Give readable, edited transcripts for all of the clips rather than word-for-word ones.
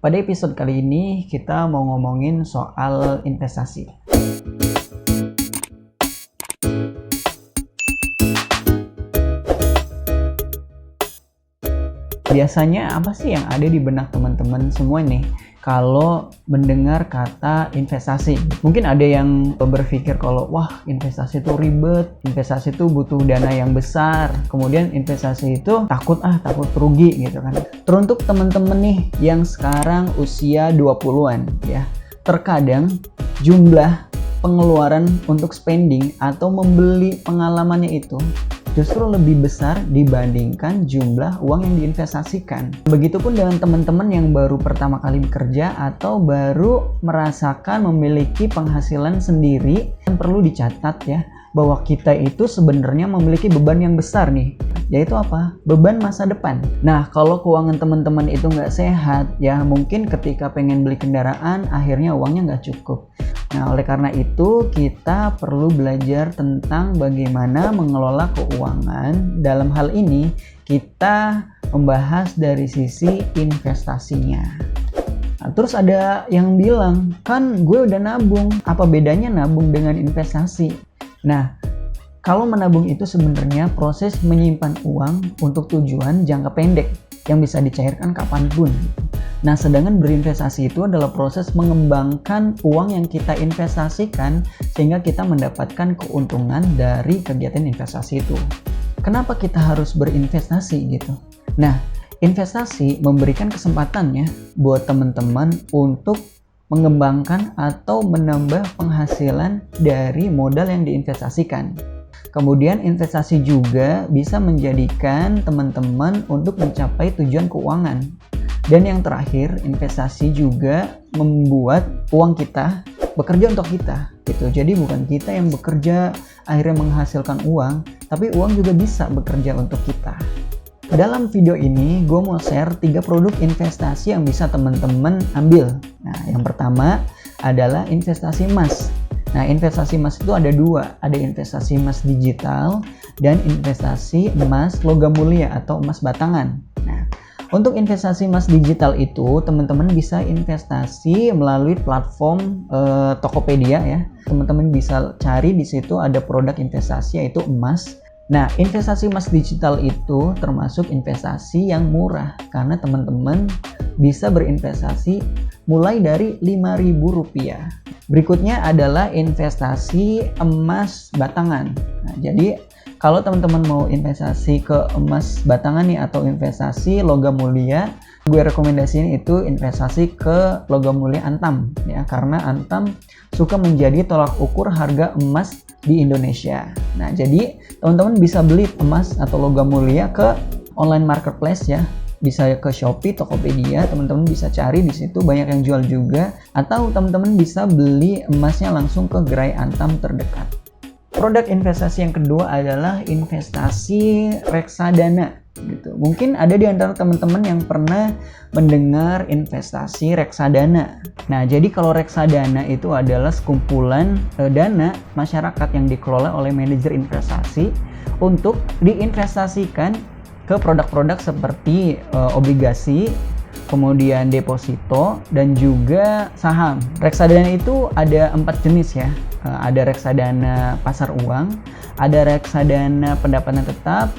Pada episode kali ini kita mau ngomongin soal investasi. Biasanya apa sih yang ada di benak teman-teman semua nih kalau mendengar kata investasi? Mungkin ada yang berpikir kalau wah investasi itu ribet, investasi itu butuh dana yang besar, kemudian investasi itu takut rugi gitu kan. Teruntuk teman-teman nih yang sekarang usia 20-an ya, terkadang jumlah pengeluaran untuk spending atau membeli pengalamannya itu justru lebih besar dibandingkan jumlah uang yang diinvestasikan. Begitupun dengan teman-teman yang baru pertama kali bekerja atau baru merasakan memiliki penghasilan sendiri. Yang perlu dicatat ya, bahwa kita itu sebenarnya memiliki beban yang besar nih, yaitu apa? Beban masa depan. Nah, kalau keuangan teman-teman itu nggak sehat, ya mungkin ketika pengen beli kendaraan, akhirnya uangnya nggak cukup. Nah, oleh karena itu kita perlu belajar tentang bagaimana mengelola keuangan. Dalam hal ini, kita membahas dari sisi investasinya. Nah, terus ada yang bilang, kan gue udah nabung, apa bedanya nabung dengan investasi? Nah, kalau menabung itu sebenarnya proses menyimpan uang untuk tujuan jangka pendek yang bisa dicairkan kapanpun. Nah, sedangkan berinvestasi itu adalah proses mengembangkan uang yang kita investasikan sehingga kita mendapatkan keuntungan dari kegiatan investasi itu. Kenapa kita harus berinvestasi gitu? Nah, investasi memberikan kesempatan ya buat teman-teman untuk mengembangkan atau menambah penghasilan dari modal yang diinvestasikan. Kemudian investasi juga bisa menjadikan teman-teman untuk mencapai tujuan keuangan. Dan yang terakhir, investasi juga membuat uang kita bekerja untuk kita gitu. Jadi bukan kita yang bekerja akhirnya menghasilkan uang, tapi uang juga bisa bekerja untuk kita. Dalam video ini gue mau share 3 produk investasi yang bisa teman-teman ambil. Nah, yang pertama adalah investasi emas. Nah, investasi emas itu ada 2, ada investasi emas digital dan investasi emas logam mulia atau emas batangan. Nah, untuk investasi emas digital itu teman-teman bisa investasi melalui platform Tokopedia ya. Teman-teman bisa cari di situ ada produk investasi yaitu emas. Nah, investasi emas digital itu termasuk investasi yang murah karena teman-teman bisa berinvestasi mulai dari Rp5.000. Berikutnya adalah investasi emas batangan. Nah, jadi kalau teman-teman mau investasi ke emas batangan nih atau investasi logam mulia, gue rekomendasiin itu investasi ke logam mulia Antam ya, karena Antam suka menjadi tolak ukur harga emas di Indonesia. Nah, jadi teman-teman bisa beli emas atau logam mulia ke online marketplace ya. Bisa ke Shopee, Tokopedia, teman-teman bisa cari di situ banyak yang jual juga, atau teman-teman bisa beli emasnya langsung ke gerai Antam terdekat. Produk investasi yang kedua adalah investasi reksadana gitu. Mungkin ada di antara teman-teman yang pernah mendengar investasi reksadana. Nah, jadi kalau reksadana itu adalah sekumpulan dana masyarakat yang dikelola oleh manajer investasi untuk diinvestasikan ke produk-produk seperti obligasi, kemudian deposito, dan juga saham. Reksadana itu ada 4 jenis ya. Ada reksadana pasar uang, ada reksadana pendapatan tetap,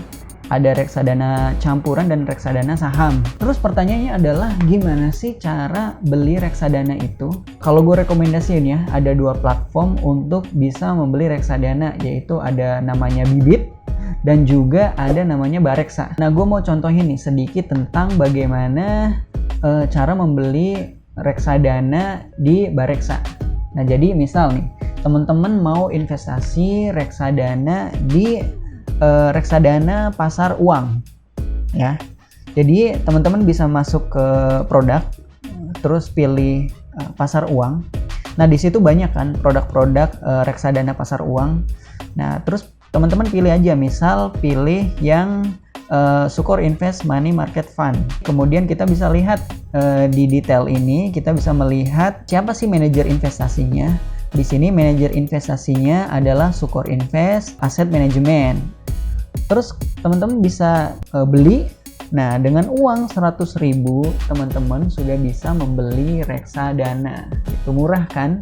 ada reksadana campuran, dan reksadana saham. Terus pertanyaannya adalah gimana sih cara beli reksadana itu? Kalau gue rekomendasiin ya, ada 2 platform untuk bisa membeli reksadana, yaitu ada namanya Bibit dan juga ada namanya Bareksa. Nah, gue mau contohin nih sedikit tentang bagaimana cara membeli reksadana di Bareksa. Nah, jadi misal nih, teman-teman mau investasi reksadana di reksadana pasar uang ya. Jadi teman-teman bisa masuk ke produk, terus pilih pasar uang. Nah, di situ banyak kan produk-produk reksadana pasar uang. Nah, terus teman-teman pilih aja, misal pilih yang Sukor Invest Money Market Fund. Kemudian kita bisa lihat di detail ini, kita bisa melihat siapa sih manajer investasinya. Di sini manajer investasinya adalah Sukor Invest Asset Management. Terus teman-teman bisa beli Nah, dengan uang 100.000 teman-teman sudah bisa membeli reksadana. Itu murah kan?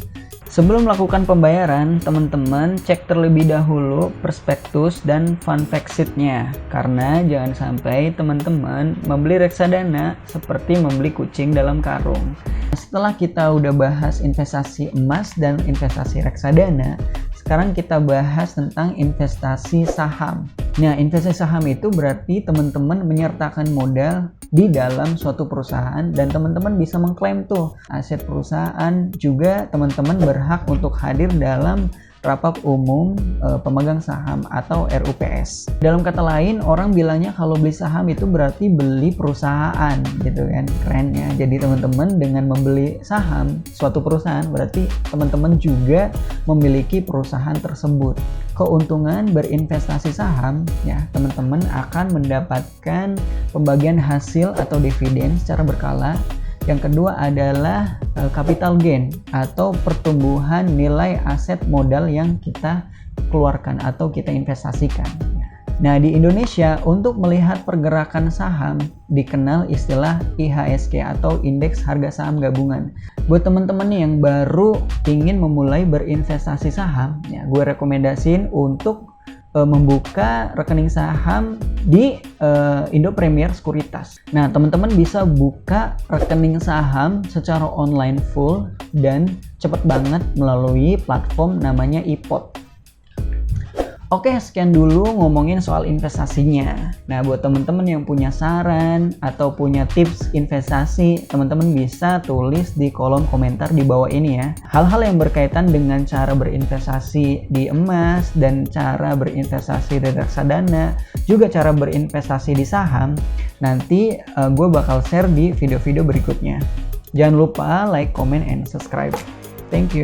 Sebelum melakukan pembayaran, teman-teman cek terlebih dahulu prospektus dan fund fact sheet-nya. Karena jangan sampai teman-teman membeli reksadana seperti membeli kucing dalam karung. Setelah kita udah bahas investasi emas dan investasi reksadana, sekarang kita bahas tentang investasi saham. Nah, investasi saham itu berarti teman-teman menyertakan modal di dalam suatu perusahaan dan teman-teman bisa mengklaim tuh aset perusahaan. Juga teman-teman berhak untuk hadir dalam rapat umum pemegang saham atau RUPS. Dalam kata lain, orang bilangnya kalau beli saham itu berarti beli perusahaan gitu kan, keren ya. Jadi teman-teman dengan membeli saham suatu perusahaan berarti teman-teman juga memiliki perusahaan tersebut. Keuntungan berinvestasi saham ya, teman-teman akan mendapatkan pembagian hasil atau dividen secara berkala. Yang kedua adalah capital gain atau pertumbuhan nilai aset modal yang kita keluarkan atau kita investasikan. Nah, di Indonesia untuk melihat pergerakan saham dikenal istilah IHSG atau Indeks Harga Saham Gabungan. Buat teman-teman yang baru ingin memulai berinvestasi saham, ya, gue rekomendasiin untuk membuka rekening saham di Indo Premier Sekuritas. Nah, teman-teman bisa buka rekening saham secara online full dan cepet banget melalui platform namanya iPod. Oke, sekian dulu ngomongin soal investasinya. Nah, buat teman-teman yang punya saran atau punya tips investasi, teman-teman bisa tulis di kolom komentar di bawah ini ya. Hal-hal yang berkaitan dengan cara berinvestasi di emas dan cara berinvestasi di reksadana, juga cara berinvestasi di saham, nanti gue bakal share di video-video berikutnya. Jangan lupa like, comment, and subscribe. Thank you.